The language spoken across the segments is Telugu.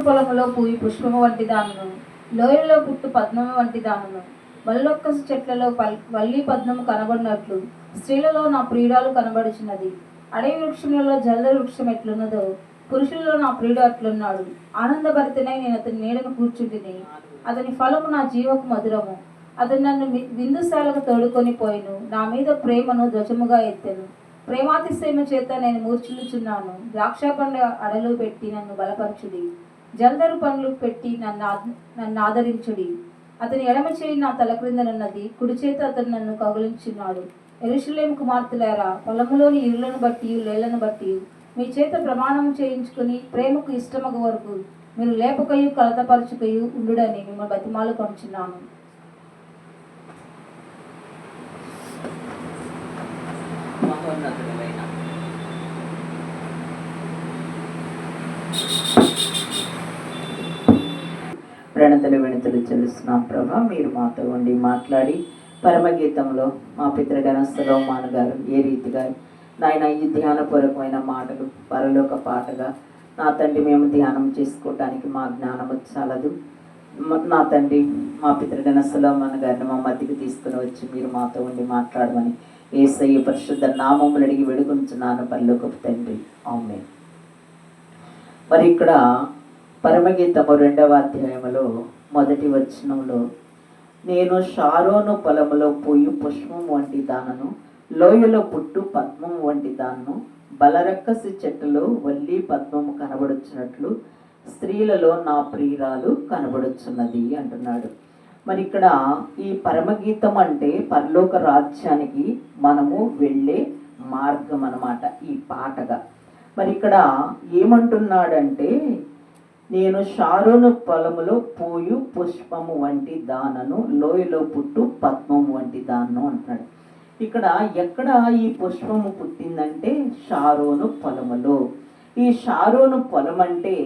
పొలములో పూయి పుష్పము వంటి దానును, లోయలో పుట్టు పద్మము వంటి దానును, వల్లొక్కసు చెట్లలో వల్లి పద్మము కనబడినట్లు స్త్రీలలో నా ప్రియురాలు కనబడుచున్నది. అడవి వృక్షములలో జలద వృక్షం ఎట్లున్నదో పురుషులలో నా ప్రియుడు అట్లున్నాడు. ఆనందభరితనై నేను అతని నీడను కూర్చుంటిని. అతని ఫలము నా జీవకు మధురము. అతను నన్ను విందుశాలకు తోడుకొని పోయిను. నా మీద ప్రేమను ధ్వజముగా ఎత్తెను. ప్రేమాతిశయము చేత నేను మూర్ఛిల్లుచున్నాను. ద్రాక్ష పండ్ల అడలు పెట్టి నన్ను బలపరచుడి. జల్దరు పండ్లు పెట్టి నన్ను ఆదరించుడి. అతని ఎడమ చేయి నా తల క్రిందనున్నది, కుడి చేత అతను నన్ను కౌగిలించున్నాడు. యెరూషలేము కుమార్తెలారా, పొలములోని ఇరులను బట్టి లేళ్లను బట్టి మీ చేత ప్రమాణం చేయించుకుని ప్రేమకు ఇష్టమగు వరకు మీరు లేపకయు కలతపరచుకయు ఉండుడని మిమ్మల్ని బతిమాలు కొనుచున్నాను. ప్రణతలు వినతులు చెల్లిస్తున్నాం ప్రభా. మీరు మాతో ఉండి మాట్లాడి పరమగీతంలో మా పితృడైన సొలొమోను గారు ఏ రీతిగా నాయన ఈ ధ్యానపూర్వకమైన మాటలు పరలోక పాటగా నా తండ్రి మేము ధ్యానం చేసుకోవటానికి మా జ్ఞానము చాలదు. నా తండ్రి మా పితృడైన సొలొమోను గారిని మా మధ్యకి తీసుకుని వచ్చి మీరు మాతో ఉండి మాట్లాడమని యేసయ్య పరిశుద్ధ నామములు అడిగి వేడుకొంచున్నాను పరలోకపు తండ్రి, ఆమేన్. మరి ఇక్కడ పరమగీతము 2వ అధ్యాయములో మొదటి వచనంలో, నేను షారోను పొలములో పూయు పుష్పం వంటి దానను, లోయలో పుట్టు పద్మం వంటి దానను, బలరక్కసి చెట్టులో వల్లి పద్మము కనబడుచున్నట్లు స్త్రీలలో నా ప్రియురాలు కనబడుచున్నది అంటున్నాడు. మరి ఇక్కడ ఈ పరమగీతం అంటే పరలోక రాజ్యానికి మనము వెళ్ళే మార్గం అన్నమాట ఈ పాటగా. మరి ఇక్కడ ఏమంటున్నాడంటే, నేను షారోను పొలములో పూయు పుష్పము వంటి దానను, లోయలో పుట్టు పద్మము వంటి దానను అంటున్నాడు. ఇక్కడ ఎక్కడ ఈ పుష్పము పుట్టిందంటే షారోను పొలములో. ఈ షారోను పొలం అంటే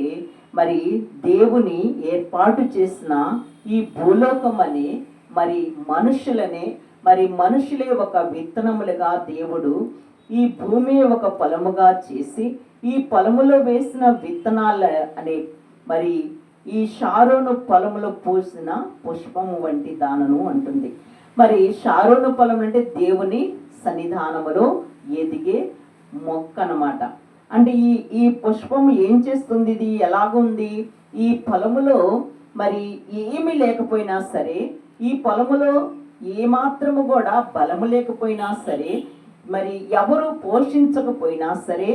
మరి దేవుని ఏర్పాటు చేసిన ఈ భూలోకం అనే మరి మనుషులనే, మరి మనుషులే ఒక విత్తనములుగా దేవుడు ఈ భూమి ఒక పొలముగా చేసి ఈ పొలములో వేసిన విత్తనాల అనే మరి ఈ షారోను పొలములో పూసిన పుష్పము వంటి దానను అంటుంది. మరి షారోను పొలం అంటే దేవుని సన్నిధానములో ఎదిగే మొక్క అన్నమాట. అంటే ఈ పుష్పము ఏం చేస్తుంది, ఇది ఎలాగుంది, ఈ పొలములో మరి ఏమి లేకపోయినా సరే, ఈ పొలములో ఏమాత్రము కూడా బలము లేకపోయినా సరే, మరి ఎవరు పోషించకపోయినా సరే,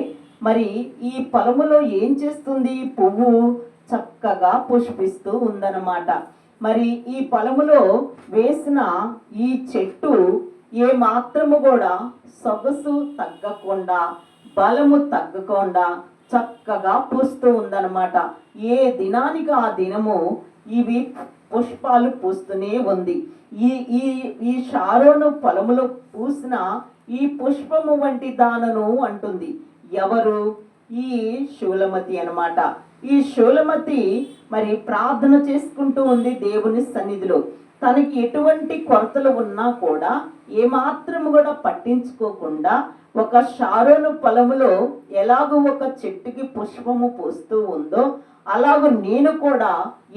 మరి ఈ పొలములో ఏం చేస్తుంది, పువ్వు చక్కగా పుష్పిస్తూ ఉందన్నమాట. మరి ఈ పొలములో వేసిన ఈ చెట్టు ఏ మాత్రము కూడా సొగసు తగ్గకుండా, బలము తగ్గకుండా చక్కగా పూస్తూ ఉందన్నమాట. ఏ దినానికి ఆ దినము ఇవి పుష్పాలు పూస్తూనే ఉంది. ఈ ఈ ఈ షారోను పొలములో పూసిన ఈ పుష్పము వంటి దానను అంటుంది. ఎవరు? ఈ షూలమతి అన్నమాట. ఈ షూలమతి మరి ప్రార్థన చేసుకుంటూ ఉంది దేవుని సన్నిధిలో. తనకి ఎటువంటి కొరతలు ఉన్నా కూడా ఏమాత్రము కూడా పట్టించుకోకుండా ఒక షారోను పొలములో ఎలాగో ఒక చెట్టుకి పుష్పము పూస్తూ ఉందో అలాగూ నేను కూడా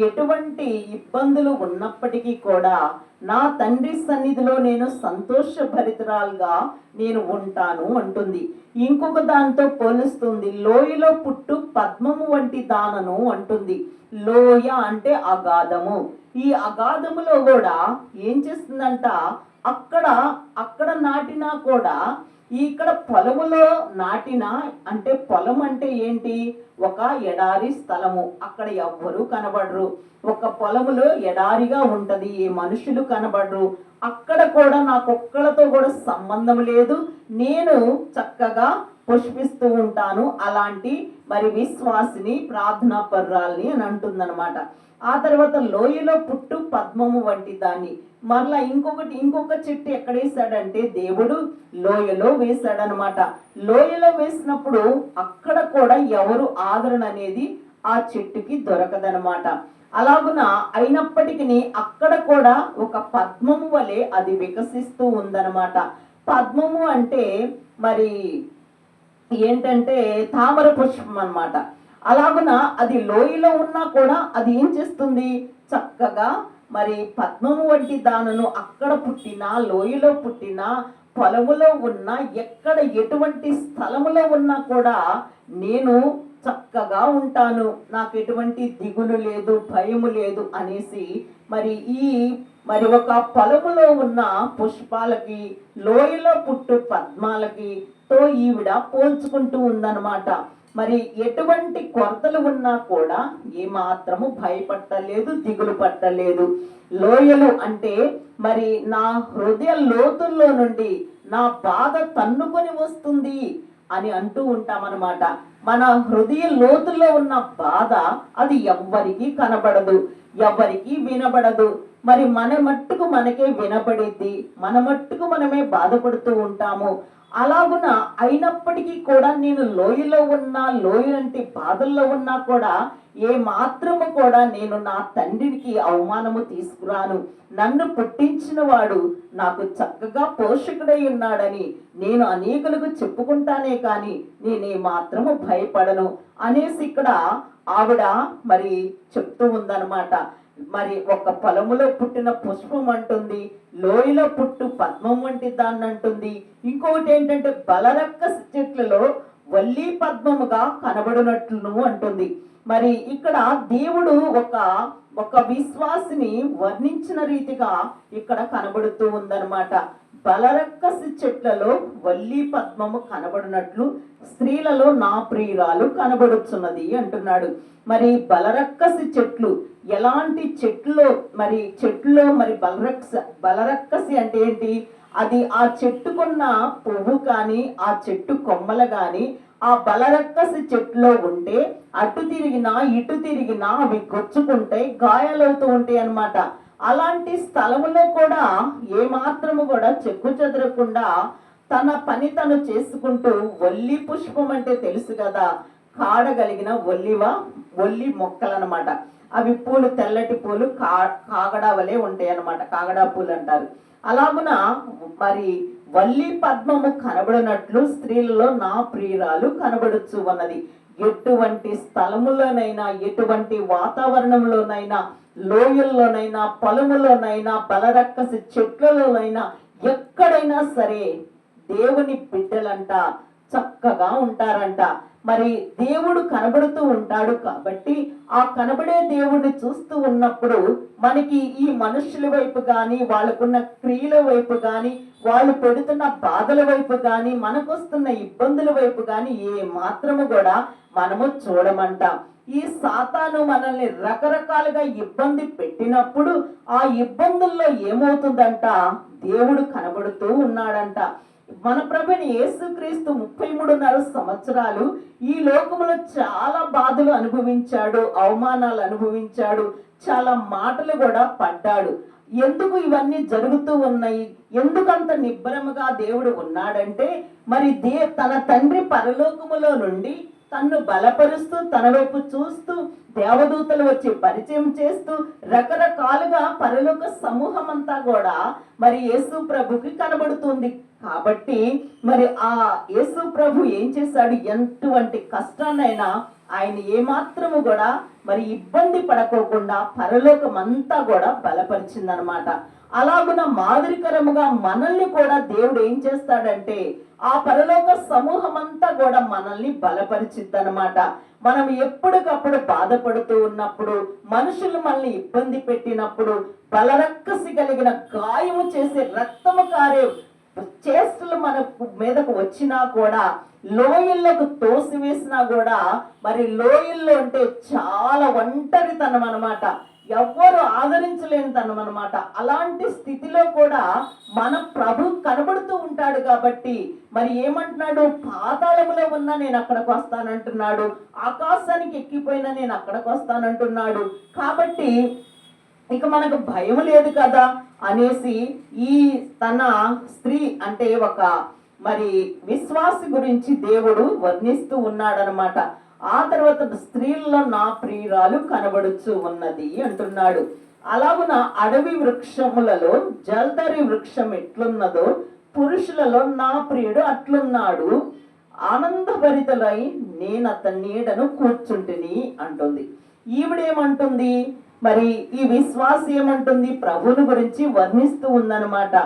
ఎటువంటి ఇబ్బందులు ఉన్నప్పటికీ కూడా నా తండ్రి సన్నిధిలో నేను సంతోషభరితురాలుగా నేను ఉంటాను అంటుంది. ఇంకొక దాంతో పోలుస్తుంది, లోయలో పుట్టు పద్మము వంటి దానను అంటుంది. లోయ అంటే అగాధము. ఈ అగాధములో కూడా ఏం చేస్తుందంట, అక్కడ నాటినా కూడా ఇక్కడ పొలములో నాటిన, అంటే పొలం అంటే ఏంటి, ఒక ఎడారి స్థలము. అక్కడ ఎవ్వరు కనబడరు. ఒక పొలములో ఎడారిగా ఉంటది, ఏ మనుషులు కనబడరు. అక్కడ కూడా నాకొక్కలతో కూడా సంబంధం లేదు, నేను చక్కగా పుష్పిస్తూ ఉంటాను. అలాంటి మరి విశ్వాసిని, ప్రార్థనా పర్రాల్ని అని అంటుందన్నమాట. ఆ తర్వాత లోయలో పుట్టు పద్మము వంటి దాన్ని, మరలా ఇంకొక చెట్టు ఎక్కడ వేసాడంటే దేవుడు లోయలో వేశాడనమాట. లోయలో వేసినప్పుడు అక్కడ కూడా ఎవరు ఆదరణ అనేది ఆ చెట్టుకి దొరకదనమాట. అలాగున అయినప్పటికీ అక్కడ కూడా ఒక పద్మము వలె అది వికసిస్తూ ఉందన్నమాట. పద్మము అంటే మరి ఏంటంటే తామర పుష్పం అన్నమాట. అలాగున అది లోయలో ఉన్నా కూడా అది ఏం చేస్తుంది, చక్కగా మరి పద్మము వంటి దానను అక్కడ పుట్టినా, లోయలో పుట్టినా, పొలములో ఉన్నా, ఎక్కడ ఎటువంటి స్థలములో ఉన్నా కూడా నేను చక్కగా ఉంటాను, నాకు ఎటువంటి దిగులు లేదు, భయము లేదు అనేసి మరి ఒక పొలములో ఉన్న పుష్పాలకి, లోయలో పుట్టు పద్మాలకి తో ఈవిడ పోల్చుకుంటూ ఉందన్నమాట. మరి ఎటువంటి కొరతలు ఉన్నా కూడా ఏమాత్రము భయపట్టలేదు, దిగులు పట్టలేదు. లోయలు అంటే మరి నా హృదయ లోతుల్లో నుండి నా బాధ తన్నుకొని వస్తుంది అని అంటూ ఉంటామన్నమాట. మన హృదయ లోతుల్లో ఉన్న బాధ అది ఎవ్వరికి కనబడదు, ఎవరికి వినబడదు. మరి మన మట్టుకు మనకే వినపడిద్ది, మన మట్టుకు మనమే బాధపడుతూ ఉంటాము. అలాగున అయినప్పటికీ కూడా నేను లోయలో ఉన్నా, లోయలంటి బాధల్లో ఉన్నా కూడా ఏ మాత్రము కూడా నేను నా తండ్రికి అవమానము తీసుకురాను. నన్ను పుట్టించిన వాడు నాకు చక్కగా పోషకుడై ఉన్నాడని నేను అనేకులకు చెప్పుకుంటానే కానీ నేనే మాత్రము భయపడను అనేసి ఇక్కడ ఆవిడ మరి చెప్తూ ఉందన్నమాట. మరి ఒక పొలములో పుట్టిన పుష్పం అంటుంది, లోయలో పుట్టు పద్మం వంటి దాన్ని అంటుంది. ఇంకొకటి ఏంటంటే బలరక్కస చెట్లలో వల్లి పద్మముగా కనబడినట్లును అంటుంది. మరి ఇక్కడ దేవుడు ఒక విశ్వాసిని వర్ణించిన రీతిగా ఇక్కడ కనబడుతూ ఉందన్నమాట. బలరక్కసి చెట్లలో వల్లి పద్మము కనబడినట్లు స్త్రీలలో నా ప్రియురాలు కనబడుచున్నది అంటున్నాడు. మరి బలరక్కసి చెట్లు ఎలాంటి చెట్లు, చెట్లో బలరక్కసి అంటే ఏంటి, అది ఆ చెట్టుకున్న పువ్వు కానీ, ఆ చెట్టు కొమ్మలు కానీ ఆ బలరక్కసి చెట్టులో ఉంటే అటు తిరిగినా ఇటు తిరిగినా అవి గొచ్చుకుంటాయి, గాయాలవుతూ ఉంటాయి అన్నమాట. అలాంటి స్థలములో కూడా ఏమాత్రము కూడా చెక్కు చెదరకుండా తన పని తను చేసుకుంటూ, వల్లి పుష్పం అంటే తెలుసు కదా, కాడగలిగిన ఒల్లి మొక్కలు అన్నమాట. అవి పూలు తెల్లటి పూలు కాగడా వలె ఉంటాయి అన్నమాట, కాగడా పూలు అంటారు. అలాగున మరి వల్లి పద్మము కనబడినట్లు స్త్రీలలో నా ప్రియురాలు కనబడుచు ఉన్నది. ఎటువంటి స్థలములోనైనా, ఎటువంటి వాతావరణంలోనైనా, లోయల్లోనైనా, పొలములోనైనా, బలరక్కసి చెట్లలోనైనా, ఎక్కడైనా సరే దేవుని బిడ్డలంట చక్కగా ఉంటారంట. మరి దేవుడు కనబడుతూ ఉంటాడు కాబట్టి ఆ కనబడే దేవుడిని చూస్తూ ఉన్నప్పుడు మనకి ఈ మనుషుల వైపు కానీ, వాళ్ళకున్న క్రియల వైపు కానీ, వాళ్ళు పెడుతున్న బాధల వైపు కానీ, మనకొస్తున్న ఇబ్బందుల వైపు కానీ ఏ మాత్రము కూడా మనము చూడమంట. ఈ సాతాను మనల్ని రకరకాలుగా ఇబ్బంది పెట్టినప్పుడు ఆ ఇబ్బందుల్లో ఏమవుతుందంట, దేవుడు కనబడుతూ ఉన్నాడంట. మన ప్రభుని యేసుక్రీస్తు 33.5 సంవత్సరాలు ఈ లోకములో చాలా బాధలు అనుభవించాడు, అవమానాలు అనుభవించాడు, చాలా మాటలు కూడా పడ్డాడు. ఎందుకు ఇవన్నీ జరుగుతూ ఉన్నాయి, ఎందుకంత నిబ్బరముగా దేవుడు ఉన్నాడంటే మరి తన తండ్రి పరలోకములో నుండి తన్ను బలపరుస్తూ, తన వైపు చూస్తూ, దేవదూతలు వచ్చి పరిచయం చేస్తూ రకరకాలుగా పరలోక సమూహం అంతా కూడా మరి యేసు ప్రభుకి కనబడుతుంది. కాబట్టి మరి ఆ యేసు ప్రభు ఏం చేశాడు, ఎటువంటి కష్టాన్నైనా ఆయన ఏమాత్రము కూడా మరి ఇబ్బంది పడకోకుండా పరలోకం అంతా కూడా బలపరిచిందనమాట. అలాగున మాదిరికరముగా మనల్ని కూడా దేవుడు ఏం చేస్తాడంటే ఆ పరలోక సమూహం అంతా కూడా మనల్ని బలపరిచిద్దనమాట. మనం ఎప్పటికప్పుడు బాధపడుతూ ఉన్నప్పుడు, మనుషులు మనల్ని ఇబ్బంది పెట్టినప్పుడు, బలరక్కసి కలిగిన గాయము చేసే రక్తము కారే చేష్టలు మన మీదకు వచ్చినా కూడా, లోయల్లోకి తోసివేసినా కూడా, మరి లోయల్లో అంటే చాలా ఒంటరితనం అనమాట, ఎవ్వరు ఆదరించలేని తనం అనమాట. అలాంటి స్థితిలో కూడా మన ప్రభు కనబడుతూ ఉంటాడు కాబట్టి మరి ఏమంటున్నాడు, పాతాళములో ఉన్నా నేను అక్కడికి వస్తానంటున్నాడు, ఆకాశానికి ఎక్కిపోయినా నేను అక్కడికి వస్తానంటున్నాడు. కాబట్టి ఇక మనకు భయం లేదు కదా అనేసి ఈ తన స్త్రీ అంటే ఒక మరి విశ్వాసి గురించి దేవుడు వర్ణిస్తూ ఉన్నాడనమాట. ఆ తర్వాత స్త్రీల్లో నా ప్రియురాలు కనబడుచు ఉన్నది అంటున్నాడు. అలాగున అడవి వృక్షములలో జల్దరి వృక్షం ఎట్లున్నదో పురుషులలో నా ప్రియుడు అట్లున్నాడు. ఆనందభరితులై నేను అతని నీడను కూర్చుంటిని అంటుంది. ఈవిడేమంటుంది, మరి ఈ విశ్వాసి ఏమంటుంది, ప్రభుని గురించి వర్ణిస్తూ ఉందన్నమాట.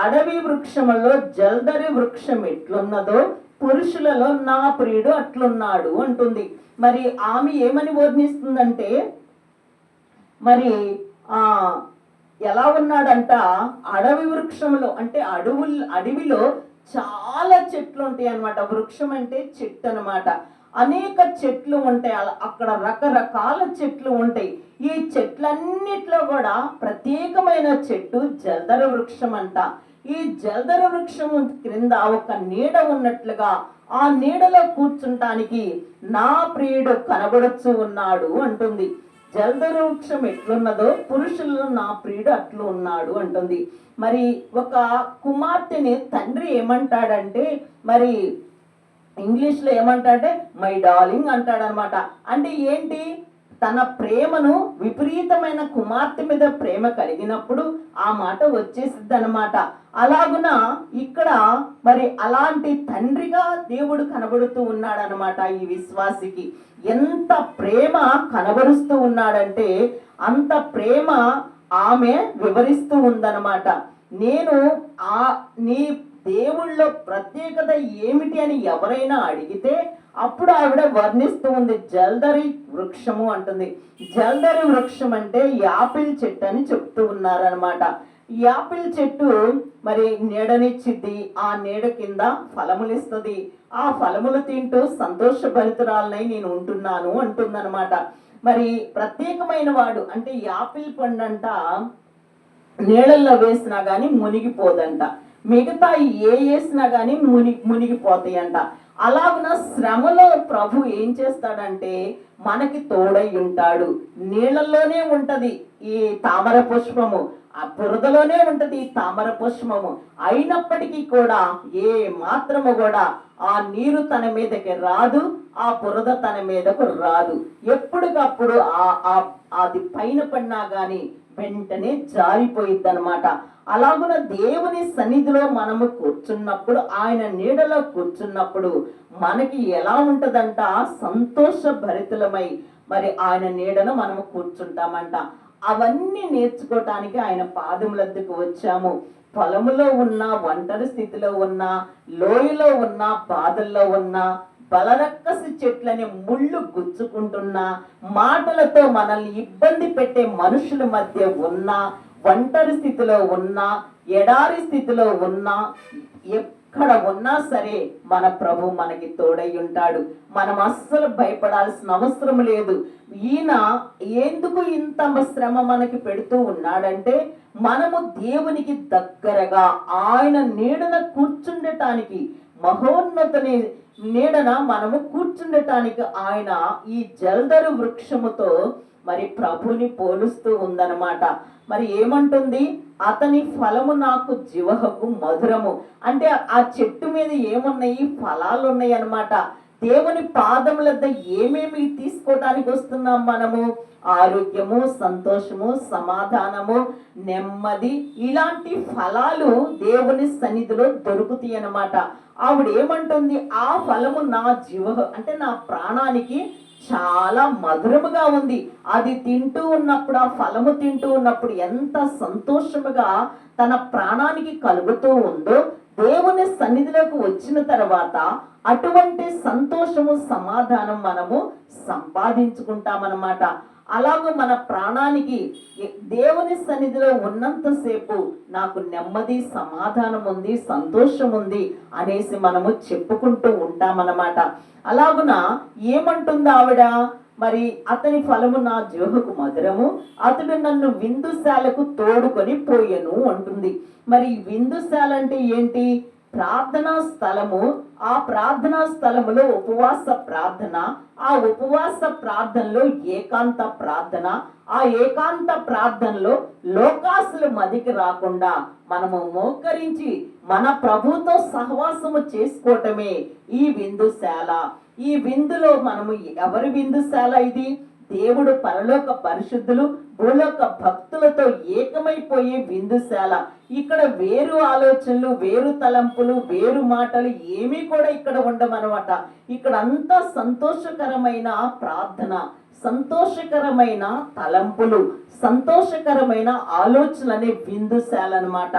అడవి వృక్షములో జల్దరి వృక్షం ఎట్లున్నదో పురుషులలో నా ప్రియుడు అట్లున్నాడు అంటుంది. మరి ఆమె ఏమని వర్ణిస్తుందంటే, మరి ఎలా ఉన్నాడంట, అడవి వృక్షంలో అంటే అడవిలో చాలా చెట్లు ఉంటాయి అన్నమాట. వృక్షం అంటే చెట్టు అన్నమాట. అనేక చెట్లు ఉంటాయి, అక్కడ రకరకాల చెట్లు ఉంటాయి. ఈ చెట్లన్నిట్లో కూడా ప్రత్యేకమైన చెట్టు జల్దర వృక్షం అంట. ఈ జల్దర వృక్షం క్రింద ఒక నీడ ఉన్నట్లుగా ఆ నీడలో కూర్చుంటానికి నా ప్రియుడు కనబడుచు ఉన్నాడు అంటుంది. జల్దర వృక్షం ఎట్లున్నదో పురుషుల్లో నా ప్రియుడు అట్లు ఉన్నాడు అంటుంది. మరి ఒక కుమార్తెని తండ్రి ఏమంటాడంటే, మరి ఇంగ్లీష్లో ఏమంటాడంటే మై డార్లింగ్ అంటాడనమాట. అంటే ఏంటి, తన ప్రేమను విపరీతమైన కుమార్తె మీద ప్రేమ కలిగినప్పుడు ఆ మాట వచ్చేసిద్ది అనమాట. అలాగున ఇక్కడ మరి అలాంటి తండ్రిగా దేవుడు కనబడుతూ ఉన్నాడనమాట. ఈ విశ్వాసికి ఎంత ప్రేమ కనబరుస్తూ ఉన్నాడంటే అంత ప్రేమ ఆమె వివరిస్తూ ఉందన్నమాట. నేను నీ దేవుళ్ళలో ప్రత్యేకత ఏమిటి అని ఎవరైనా అడిగితే అప్పుడు ఆవిడ వర్ణిస్తూ ఉంది, జల్దరి వృక్షము అంటుంది. జల్దరి వృక్షం అంటే యాపిల్ చెట్టు అని చెప్తూ ఉన్నారనమాట. యాపిల్ చెట్టు మరి నీడనిచ్చిద్ది, ఆ నీడ కింద ఫలములు ఇస్తుంది, ఆ ఫలములు తింటూ సంతోషభరితురాలనై నేను ఉంటున్నాను అంటుందన్నమాట. మరి ప్రత్యేకమైన వాడు అంటే యాపిల్ పండు అంట నీళ్ళల్లో వేసినా కానీ మునిగిపోదంట, మిగతా వేసినా కానీ మునిగిపోతాయి అంట. అలాగున శ్రమలో ప్రభు ఏం చేస్తాడంటే మనకి తోడై ఉంటాడు. నీళ్ళల్లోనే ఉంటది ఈ తామర పుష్పము, ఆ బురదలోనే ఉంటది ఈ తామర పుష్పము. అయినప్పటికీ కూడా ఏ మాత్రము కూడా ఆ నీరు తన మీదకి రాదు, ఆ బురద తన మీదకు రాదు. ఎప్పటికప్పుడు అది పైన పడినా గాని వెంటనే జారిపోయిద్ది అనమాట. అలాగున దేవుని సన్నిధిలో మనము కూర్చున్నప్పుడు, ఆయన నీడలో కూర్చున్నప్పుడు మనకి ఎలా ఉంటదంట, సంతోషభరితులమై మరి ఆయన నీడను మనము కూర్చుంటామంట. అవన్నీ నేర్చుకోవటానికి ఆయన పాదములద్దకు వచ్చాము. పొలములో ఉన్న, ఒంటరి స్థితిలో ఉన్న, లోయలో ఉన్న, బాధల్లో ఉన్న, బలరక్కసి చెట్లని ముళ్ళు గుచ్చుకుంటున్నా, మాటలతో మనల్ని ఇబ్బంది పెట్టే మనుషుల మధ్య ఉన్న, ఒంటరి స్థితిలో ఉన్నా, ఎడారి స్థితిలో ఉన్నా, ఎక్కడ ఉన్నా సరే మన ప్రభు మనకి తోడై ఉంటాడు. మనం అస్సలు భయపడాల్సిన అవసరం లేదు. ఈయన ఎందుకు ఇంత శ్రమ మనకి పెడుతూ ఉన్నాడంటే మనము దేవునికి దగ్గరగా ఆయన నీడన కూర్చుండటానికి, మహోన్నతని నీడన మనము కూర్చుండటానికి ఆయన ఈ జల్దరు వృక్షముతో మరి ప్రభుని పోలుస్తూ ఉందన్నమాట. మరి ఏమంటుంది, అతని ఫలము నాకు జివహకు మధురము. అంటే ఆ చెట్టు మీద ఏమున్నాయి, ఫలాలు ఉన్నాయి అన్నమాట. దేవుని పాదముల ఏమేమి తీసుకోవటానికి వస్తున్నాం మనము, ఆరోగ్యము, సంతోషము, సమాధానము, నెమ్మది, ఇలాంటి ఫలాలు దేవుని సన్నిధిలో దొరుకుతాయి అన్నమాట. ఆవిడ ఏమంటుంది, ఆ ఫలము నా అంటే నా ప్రాణానికి చాలా మధురముగా ఉంది. అది తింటూ ఉన్నప్పుడు, ఆ ఫలము తింటూ ఉన్నప్పుడు ఎంత సంతోషముగా తన ప్రాణానికి కలుగుతూ ఉందో, దేవుని సన్నిధిలోకి వచ్చిన తర్వాత అటువంటి సంతోషము, సమాధానం మనము సంపాదించుకుంటామన్నమాట. అలాగే మన ప్రాణానికి దేవుని సన్నిధిలో ఉన్నంతసేపు నాకు నెమ్మది, సమాధానం ఉంది, సంతోషం ఉంది అనేసి మనము చెప్పుకుంటూ ఉంటామన్నమాట. అలాగున ఏమంటుంది ఆవిడ, మరి అతని ఫలము నా జీవకు మధురము, అతడు నన్ను విందుశాలకు తోడుకొని పోయెను అంటుంది. మరి విందుశాల అంటే ఏంటి, ప్రార్థనా స్థలము. ఆ ప్రార్థనా స్థలములో ఉపవాస ప్రార్థన, ఆ ఉపవాస ప్రార్థనలో ఏకాంత ప్రార్థన, ఆ ఏకాంత ప్రార్థనలో లోకాసుల మదికి రాకుండా మనము మోకరించి మన ప్రభుతో సహవాసము చేసుకోవటమే ఈ విందుశాల. ఈ విందులో మనము ఎవరి విందుశాల, ఇది దేవుడు పరలోక పరిశుద్ధులు భూలోక భక్తులతో ఏకమైపోయే విందుశాల. ఇక్కడ వేరు ఆలోచనలు, వేరు తలంపులు, వేరు మాటలు ఏమీ కూడా ఇక్కడ ఉండమన్నమాట. ఇక్కడ అంతా సంతోషకరమైన ప్రార్థన, సంతోషకరమైన తలంపులు, సంతోషకరమైన ఆలోచనలు అనే విందుశాల అన్నమాట.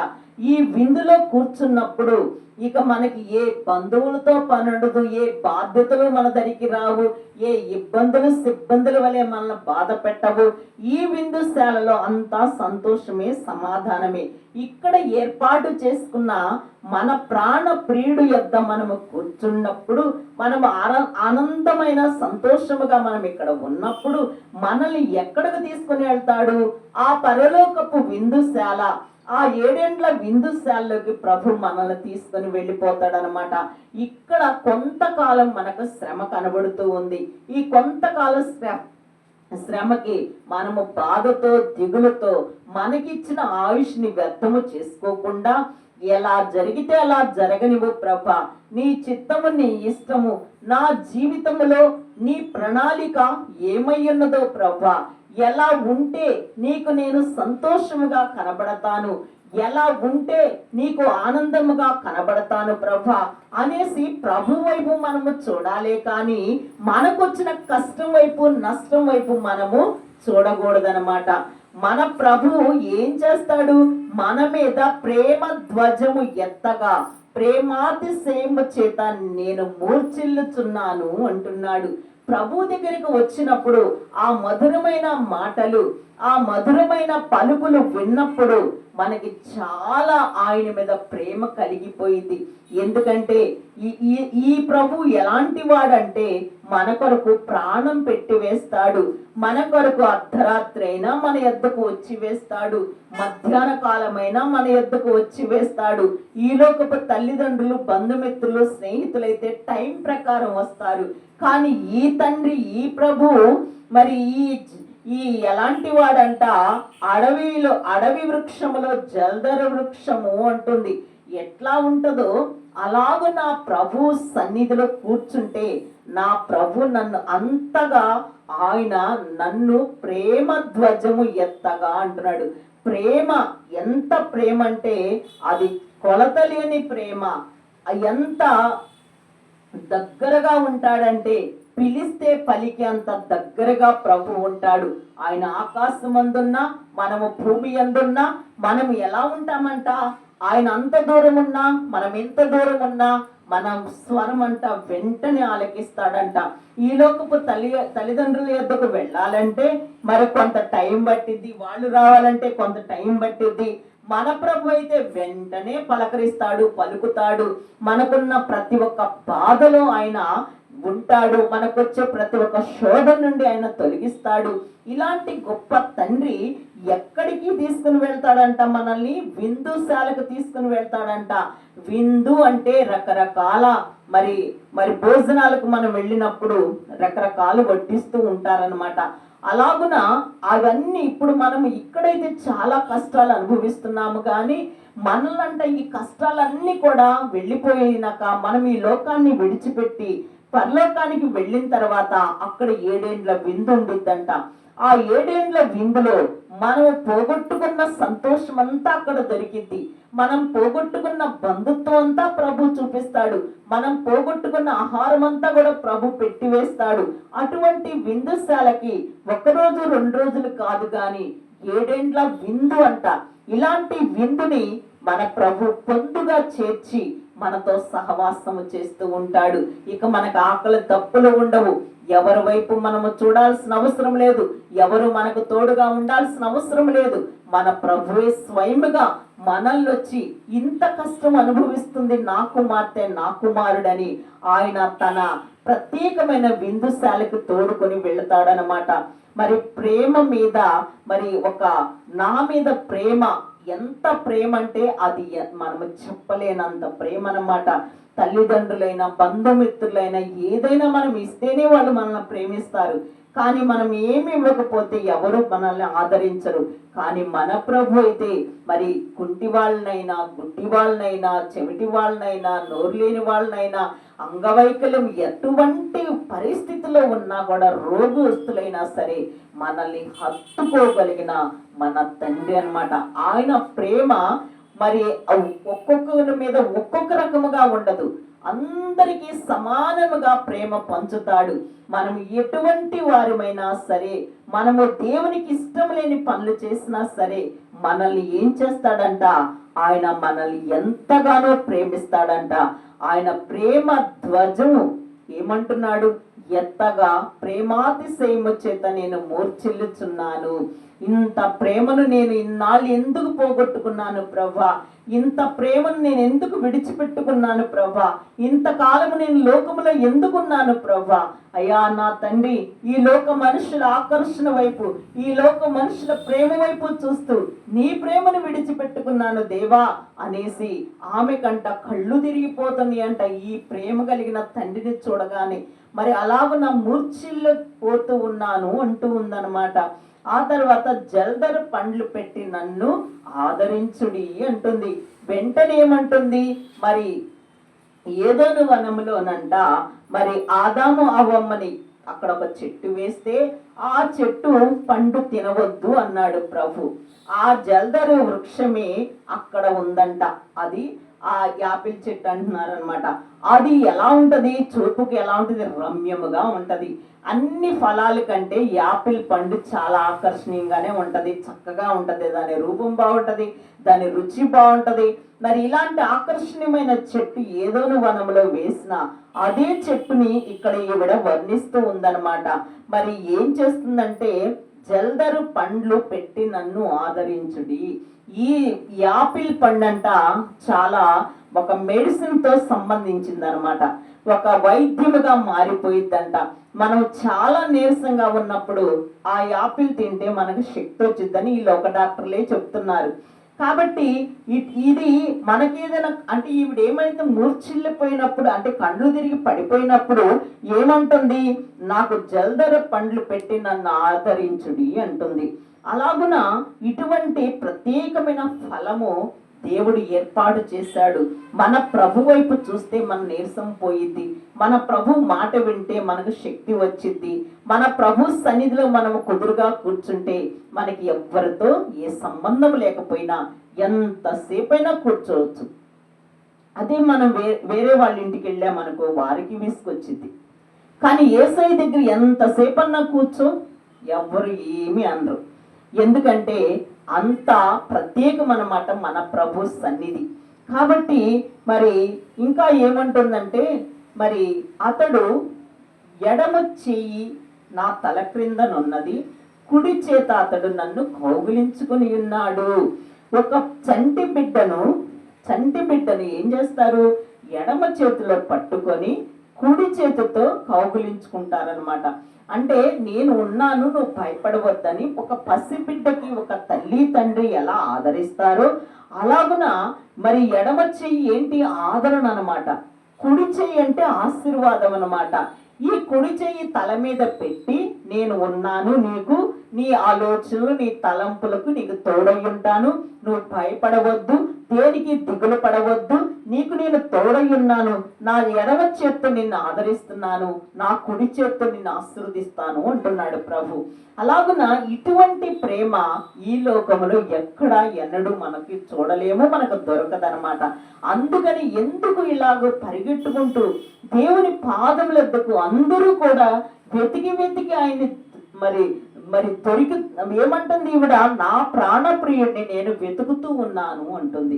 ఈ విందులో కూర్చున్నప్పుడు ఇక మనకి ఏ బంధువులతో పనుండదు, ఏ బాధ్యతలు మన దరికి రావు, ఏ ఇబ్బందులు సిబ్బందుల వలె మనల్ని బాధ పెట్టవు. ఈ విందుశాలలో అంతా సంతోషమే, సమాధానమే. ఇక్కడ ఏర్పాటు చేసుకున్న మన ప్రాణ ప్రియుడు యొద్ద మనము కూర్చున్నప్పుడు, మనము ఆనందమైన సంతోషముగా మనం ఇక్కడ ఉన్నప్పుడు మనల్ని ఎక్కడికి తీసుకుని వెళ్తాడు? ఆ పరలోకపు విందుశాల, ఆ 7 ఏండ్ల విందుశాలలోకి ప్రభు మనల్ని తీసుకొని వెళ్ళిపోతాడనమాట. ఇక్కడ కొంతకాలం మనకు శ్రమ కనబడుతూ ఉంది. ఈ కొంతకాల శ్రమకి మనము బాధతో, దిగులుతో మనకిచ్చిన ఆయుష్ని వ్యర్థము చేసుకోకుండా, ఎలా జరిగితే అలా జరగనివ్వు ప్రభా, నీ చిత్తము, నీ ఇష్టము నా జీవితంలో, నీ ప్రణాళిక ఏమై ఉన్నదో ప్రభా, ఎలా ఉంటే నీకు నేను సంతోషముగా కనబడతాను, ఎలా ఉంటే నీకు ఆనందముగా కనబడతాను ప్రభా అనేసి ప్రభు వైపు మనము చూడాలే కానీ మనకొచ్చిన కష్టం వైపు, నష్టం వైపు మనము చూడకూడదనమాట. మన ప్రభువు ఏం చేస్తాడు? మన మీద ప్రేమ ధ్వజము ఎత్తగా ప్రేమాతిశయము చేత నేను మూర్ఛిల్లుచున్నాను అంటున్నాడు. ప్రభు దగ్గరికి వచ్చినప్పుడు ఆ మధురమైన మాటలు, ఆ మధురమైన పలుకులు విన్నప్పుడు మనకి చాలా ఆయన మీద ప్రేమ కలిగిపోయింది. ఎందుకంటే ఈ ప్రభు ఎలాంటి వాడంటే మన కొరకు ప్రాణం పెట్టి వేస్తాడు. మన కొరకు అర్ధరాత్రి అయినా మన యొద్దకు వచ్చి వేస్తాడు, మధ్యాహ్న కాలమైనా మన యొద్దకు వచ్చి వేస్తాడు. ఈ లోకపు తల్లిదండ్రులు, బంధుమిత్రులు, స్నేహితులైతే టైం ప్రకారం వస్తారు. కానీ ఈ తండ్రి, ఈ ప్రభు మరి ఈ ఎలాంటి వాడంట? అడవి వృక్షములో జల్దర వృక్షము అంటుంది. ఎట్లా ఉంటుందో అలాగూ నా ప్రభు సన్నిధిలో కూర్చుంటే నా ప్రభు నన్ను అంతగా, ఆయన నన్ను ప్రేమ ధ్వజము ఎత్తగా అంటున్నాడు. ప్రేమ ఎంత ప్రేమ అంటే అది కొలతలేని ప్రేమ. ఎంత దగ్గరగా ఉంటాడంటే పిలిస్తే పలికి అంత దగ్గరగా ప్రభు ఉంటాడు. ఆయన ఆకాశం అందున్నా, మనము భూమి అందున్నా, మనం ఎలా ఉంటామంట? ఆయన అంత దూరం ఉన్నా, మనం ఎంత దూరం ఉన్నా మన స్వరం అంట వెంటనే ఆలకిస్తాడంట. ఈ లోకపు తల్లిదండ్రుల యొద్దకు వెళ్ళాలంటే మరి కొంత టైం పట్టిద్ది, వాళ్ళు రావాలంటే కొంత టైం పట్టిద్ది. మన ప్రభు అయితే వెంటనే పలకరిస్తాడు, పలుకుతాడు. మనకున్న ప్రతి ఒక్క బాధలో ఆయన ఉంటాడు, మనకొచ్చే ప్రతి ఒక్క శోధన నుండి ఆయన తొలగిస్తాడు. ఇలాంటి గొప్ప తండ్రి ఎక్కడికి తీసుకుని వెళ్తాడంట? మనల్ని విందుశాలకు తీసుకుని వెళ్తాడంట. విందు అంటే రకరకాల మరి భోజనాలకు మనం వెళ్ళినప్పుడు రకరకాలు వడ్డిస్తూ ఉంటారనమాట. అలాగున అవన్నీ ఇప్పుడు మనం ఇక్కడైతే చాలా కష్టాలు అనుభవిస్తున్నాము, కానీ మనల్నంట ఈ కష్టాలన్నీ కూడా వెళ్ళిపోయినాక మనం ఈ లోకాన్ని విడిచిపెట్టి పరలోకానికి వెళ్ళిన తర్వాత అక్కడ 7 ఏండ్ల విందు ఉండిద్దంట. ఆ 7 ఏండ్ల విందులో మనం పోగొట్టుకున్న సంతోషం అంతా అక్కడ దొరికింది. మనం పోగొట్టుకున్న బంధుత్వం అంతా ప్రభు చూపిస్తాడు. మనం పోగొట్టుకున్న ఆహారం అంతా కూడా ప్రభు పెట్టివేస్తాడు. అటువంటి విందుశాలకి 1 రోజు 2 రోజులు కాదు కానీ 7 ఏండ్ల విందు అంట. ఇలాంటి విందుని మన ప్రభు పొందుగా చేర్చి మనతో సహవాసము చేస్తూ ఉంటాడు. ఇక మనకు ఆకలి దప్పులు ఉండవు. ఎవరి వైపు మనము చూడాల్సిన అవసరం లేదు, ఎవరు మనకు తోడుగా ఉండాల్సిన అవసరం లేదు. మన ప్రభువే స్వయముగా మనల్ని వచ్చి ఇంత కష్టం అనుభవిస్తుంది నా కుమార్తె, నా కుమారుడని ఆయన తన ప్రత్యేకమైన విందుశాలకు తోడుకొని వెళతాడనమాట. మరి ప్రేమ మీద నా మీద ప్రేమ ఎంత ప్రేమ అంటే అది మనము చెప్పలేనంత ప్రేమ అన్నమాట. తల్లిదండ్రులైనా, బంధుమిత్రులైనా ఏదైనా మనం ఇస్తేనే వాళ్ళు మనల్ని ప్రేమిస్తారు. కానీ మనం ఏమి ఇవ్వకపోతే ఎవరు మనల్ని ఆదరించరు. కానీ మన ప్రభు అయితే మరి కుంటి వాళ్ళనైనా, గుడ్డి వాళ్ళనైనా, చెవిటి వాళ్ళనైనా, నోరు లేని వాళ్ళనైనా అంగవైకల్యం ఎటువంటి పరిస్థితిలో ఉన్నా కూడా రోగస్తులైనా సరే మనల్ని హత్తుకోగలిగిన మన తండ్రి అన్నమాట. ఆయన ప్రేమ మరి ఒక్కొక్కరి మీద ఒక్కొక్క రకముగా ఉండదు, అందరికీ సమానముగా ప్రేమ పంచుతాడు. మనం ఎటువంటి వారిమైనా సరే, మనము దేవునికి ఇష్టం లేని పనులు చేసినా సరే మనల్ని ఏం చేస్తాడంట, ఆయన మనల్ని ఎంతగానో ప్రేమిస్తాడంట. ఆయన ప్రేమ ధ్వజము ఏమంటున్నాడు, ఎత్తగా ప్రేమాతిశయము చేత నేను మూర్ఛిల్లుచున్నాను. ఇంత ప్రేమను నేను ఇన్నాళ్ళు ఎందుకు పోగొట్టుకున్నాను ప్రభా, ఇంత ప్రేమను నేను ఎందుకు విడిచిపెట్టుకున్నాను ప్రభా, ఇంతకాలము నేను లోకములో ఎందుకున్నాను ప్రభా. అయ్యా నా తండ్రి, ఈ లోక మనుషుల ఆకర్షణ వైపు, ఈ లోక మనుషుల ప్రేమ వైపు చూస్తూ నీ ప్రేమను విడిచిపెట్టుకున్నాను దేవా అనేసి ఆమె కంట కళ్ళు తిరిగిపోతుంది అంట ఈ ప్రేమ కలిగిన తండ్రిని చూడగానే. మరి అలాగ నా మూర్ఛిల్లు పోతూ ఉన్నాను అంటూ ఉందన్నమాట. ఆ తర్వాత జల్దర పండ్లు పెట్టి నన్ను ఆదరించుడి అంటుంది. వెంటనే ఏమంటుంది, మరి ఏదోను వనములోనంట మరి ఆదాము అవ్వమ్మని అక్కడ ఒక చెట్టు వేస్తే ఆ చెట్టు పండు తినవద్దు అన్నాడు ప్రభు. ఆ జల్దరు వృక్షమే అక్కడ ఉందంట. అది ఆ యాపిల్ చెట్టు అంటున్నారు అనమాట. అది ఎలా ఉంటది, చూపుకి ఎలా ఉంటది, రమ్యముగా ఉంటది. అన్ని ఫలాల కంటే యాపిల్ పండు చాలా ఆకర్షణీయంగానే ఉంటది, చక్కగా ఉంటది, దాని రూపం బాగుంటది, దాని రుచి బాగుంటది. మరి ఇలాంటి ఆకర్షణీయమైన చెట్టు ఏదోను వనంలో వేసిన అదే చెట్టుని ఇక్కడ ఈవిడ వర్ణిస్తూ ఉందన్నమాట. మరి ఏం చేస్తుందంటే, జల్దరు పండ్లు పెట్టి నన్ను ఆదరించుడి. ఈ యాపిల్ పండంట చాలా ఒక మెడిసిన్ తో సంబంధించింది అనమాట, ఒక వైద్యముగా మారిపోయిద్దంట. మనం చాలా నీరసంగా ఉన్నప్పుడు ఆ యాపిల్ తింటే మనకు శక్తి వచ్చిందని ఈ లోక డాక్టర్లే చెప్తున్నారు. కాబట్టి ఇది మనకేదైనా అంటే ఈవిడ ఏమైతే మూర్ఛిల్లిపోయినప్పుడు అంటే కళ్ళు తిరిగి పడిపోయినప్పుడు ఏమంటుంది, నాకు జల్దర పండ్లు పెట్టి నన్ను ఆదరించుడి అంటుంది. అలాగున ఇటువంటి ప్రత్యేకమైన ఫలము దేవుడు ఏర్పాటు చేశాడు. మన ప్రభు వైపు చూస్తే మన నీరసం పోయిద్ది, మన ప్రభు మాట వింటే మనకు శక్తి వచ్చిద్ది, మన ప్రభు సన్నిధిలో మనము కుదురుగా కూర్చుంటే మనకి ఎవ్వరితో ఏ సంబంధం లేకపోయినా ఎంతసేపైనా కూర్చోవచ్చు. అదే మనం వేరే వాళ్ళ ఇంటికి వెళ్ళామనుకో వారికి విసుకొచ్చింది. కానీ యేసయ్య దగ్గర ఎంతసేపన్నా కూర్చో ఎవ్వరు ఏమీ అనరు. ఎందుకంటే అంత ప్రత్యేకమన్నమాట మన ప్రభు సన్నిధి. కాబట్టి మరి ఇంకా ఏమంటుందంటే, మరి అతడు ఎడమ చెయ్యి నా తల క్రిందనున్నది, కుడి చేత అతడు నన్ను కౌగిలించుకుని ఉన్నాడు. ఒక చంటి బిడ్డను ఏం చేస్తారు, ఎడమ చేతిలో పట్టుకొని కుడి చేతితో కౌగిలించుకుంటారనమాట. అంటే నేను ఉన్నాను, నువ్వు భయపడవద్దని ఒక పసిబిడ్డకి ఒక తల్లి తండ్రి ఎలా ఆదరిస్తారో అలాగున మరి ఎడమ చెయ్యి ఏంటి, ఆదరణ అనమాట. కుడి చెయ్యి అంటే ఆశీర్వాదం అనమాట. ఈ కుడి చెయ్యి తల మీద పెట్టి నేను ఉన్నాను, నీకు నీ ఆలోచనలు నీ తలంపులకు నీకు తోడై ఉంటాను, నువ్వు భయపడవద్దు, దేనికి దిగులు పడవద్దు, నీకు నేను తోడై ఉన్నాను, నా ఎడమ చేత్తో నిన్ను ఆదరిస్తున్నాను, నా కుడి చేత్తో నిన్ను ఆశీర్వదిస్తాను అంటున్నాడు ప్రభు. అలాగున ఇటువంటి ప్రేమ ఈ లోకములో ఎక్కడ ఎన్నడూ మనకి చూడలేము, మనకు దొరకదనమాట. అందుకని ఎందుకు ఇలాగో పరిగెట్టుకుంటూ దేవుని పాదములకు అందరూ కూడా వెతికి ఆయన్ని మరి దొరికి ఏమంటుంది ఈవిడ, నా ప్రాణప్రియుడిని నేను వెతుకుతూ ఉన్నాను అంటుంది.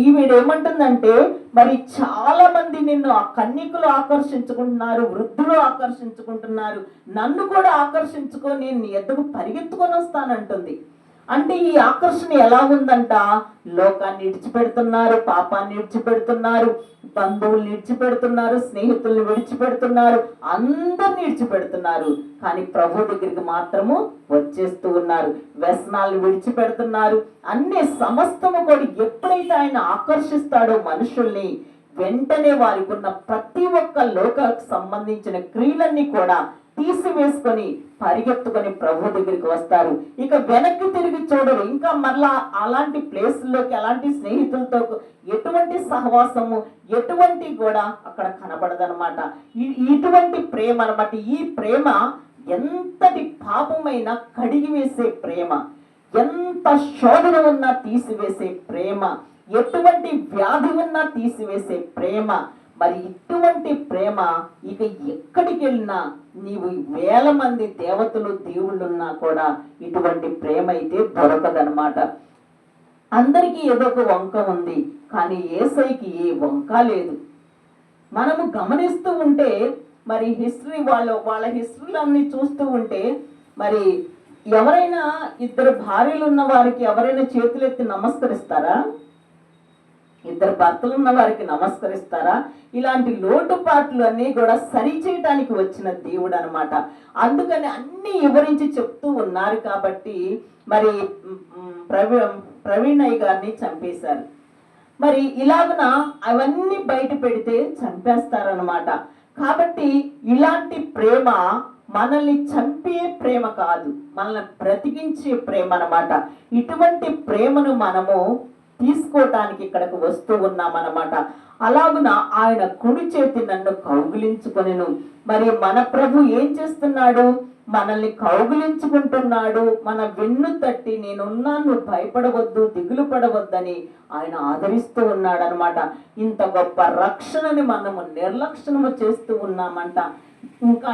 ఈవిడ ఏమంటుందంటే, మరి చాలా మంది నిన్ను ఆ కన్యకులు ఆకర్షించుకుంటున్నారు, వృద్ధులు ఆకర్షించుకుంటున్నారు, నన్ను కూడా ఆకర్షించుకొని నేను నీ ఎద్దకు పరిగెత్తుకొని వస్తానంటుంది. అంటే ఈ ఆకర్షణ ఎలా ఉందంట, లోకాన్ని విడిచిపెడుతున్నారు, పాపాన్ని విడిచిపెడుతున్నారు, బంధువుల్ని విడిచిపెడుతున్నారు, స్నేహితుల్ని విడిచిపెడుతున్నారు, అందరిని విడిచిపెడుతున్నారు, కానీ ప్రభు దగ్గరికి మాత్రము వచ్చేస్తూ ఉన్నారు. వ్యసనాలను విడిచిపెడుతున్నారు. అన్ని సమస్తము కూడా ఎప్పుడైతే ఆయన ఆకర్షిస్తాడో మనుషుల్ని, వెంటనే వారికి ఉన్న ప్రతి ఒక్క లోకానికి సంబంధించిన క్రియలన్నీ కూడా తీసివేసుకొని పరిగెత్తుకొని ప్రభు దగ్గరికి వస్తారు. ఇక వెనక్కి తిరిగి చూడరు. ఇంకా మరలా అలాంటి ప్లేసుల్లోకి, అలాంటి స్నేహితులతో ఎటువంటి సహవాసము, ఎటువంటి కూడా అక్కడ కనబడదనమాట. ఇటువంటి ప్రేమ అనమాట. ఈ ప్రేమ ఎంతటి పాపమైనా కడిగి వేసే ప్రేమ, ఎంత శోధన ఉన్నా తీసివేసే ప్రేమ, ఎటువంటి వ్యాధి ఉన్నా తీసివేసే ప్రేమ. మరి ఇటువంటి ప్రేమ ఇక ఎక్కడికి వెళ్ళినా, నీవు వేల మంది దేవతలు దేవుళ్ళున్నా కూడా ఇటువంటి ప్రేమ అయితే దొరకదనమాట. అందరికీ ఏదో ఒక వంక ఉంది, కానీ యేసయ్యకి ఏ వంక లేదు. మనము గమనిస్తూ ఉంటే మరి హిస్టరీ వాళ్ళ హిస్టరీలన్నీ చూస్తూ ఉంటే, మరి ఎవరైనా ఇద్దరు భార్యలు ఉన్న వారికి ఎవరైనా చేతులెత్తి నమస్కరిస్తారా? ఇద్దరు భర్తలు ఉన్న వారికి నమస్కరిస్తారా? ఇలాంటి లోటుపాట్లు అన్నీ కూడా సరిచేయటానికి వచ్చిన దేవుడు అనమాట. అందుకని అన్ని వివరించి చెప్తూ ఉన్నారు కాబట్టి మరి ప్రవీణయ్య గారిని చంపేశారు. మరి ఇలాగున అవన్నీ బయట పెడితే చంపేస్తారనమాట. కాబట్టి ఇలాంటి ప్రేమ మనల్ని చంపే ప్రేమ కాదు, మనల్ని బ్రతికించే ప్రేమ అనమాట. ఇటువంటి ప్రేమను మనము తీసుకోవటానికి ఇక్కడికి వస్తూ ఉన్నామన్నమాట. అలాగున ఆయన కుడి చేతి నన్ను కౌగిలించుకొనెను. మరి మన ప్రభు ఏం చేస్తున్నాడు? మనల్ని కౌగిలించుకుంటున్నాడు. మన వెన్ను తట్టి నేనున్నాను, భయపడవద్దు, దిగులు పడవద్దని ఆయన ఆదరిస్తూ ఉన్నాడు అనమాట. ఇంత గొప్ప రక్షణని మనము నిర్లక్ష్యము చేస్తూ ఉన్నామంట. ఇంకా